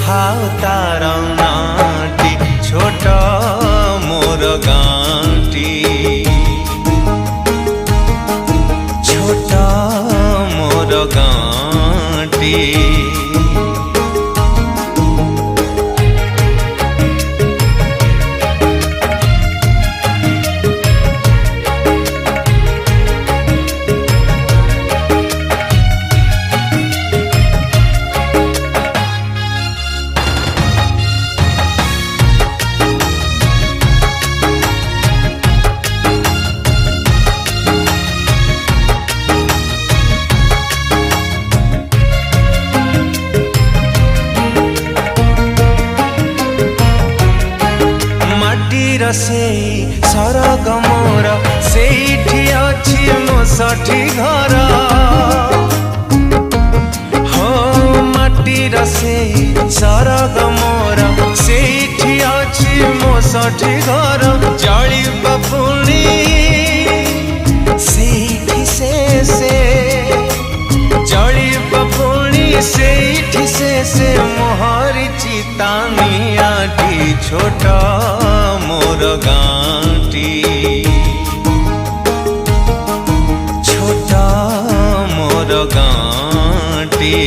How तार नाटी छोट मोर गाँटी छोट मोर गाँटी से सरग मोर सेठी अछि मो साठी घर हो माटीर से सरग मोर सेठी अछि मो साठी घर जळी बपुणी सेठी से जळी बपुणी सेठी से मोहरी चितानियाटी छोट मोर गाँटी छोट मोर गाँटी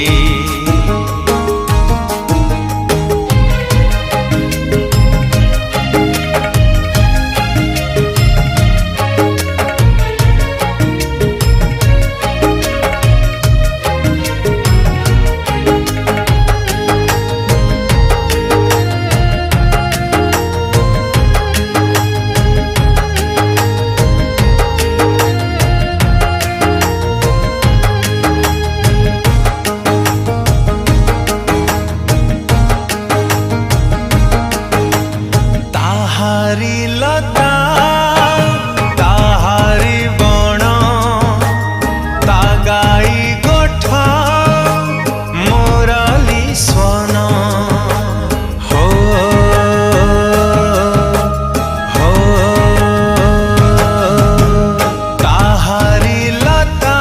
लता ताहारी बण तागाई गोठ मोराली स्वन हो हो ताहारी लता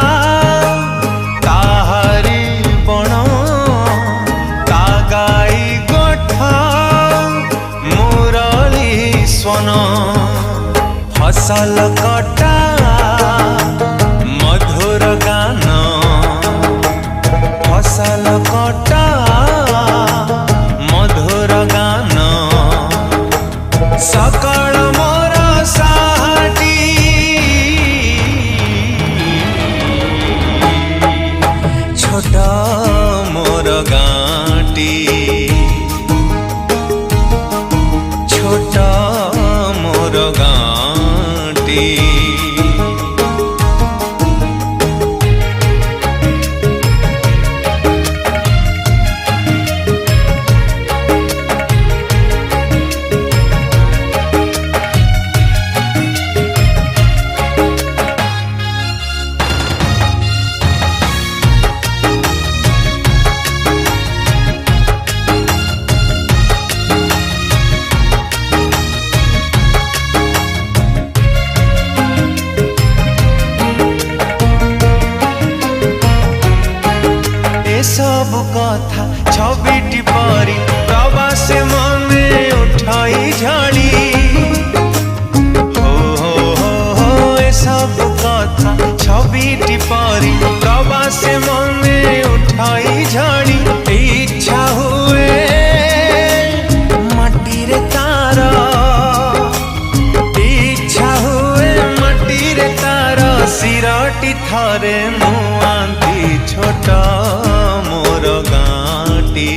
ताहारी बण तागाई गोठ मोराली स्वन फसल कटा मधुर गान फसल कटा मधुर गान सकल मोर साटी छोट मोर गाँटी छोट मोर गाँटी सब कथा छबिटी परी प्रवास मने उठाई झाड़ी हो ए सब कथा छबिटी परी प्रवास मने उठाई झाड़ी इच्छा हुए माटी रे तार इच्छा हुए माटी रे तार सिरटी थरे मुआंती छोट मोर गाँटी।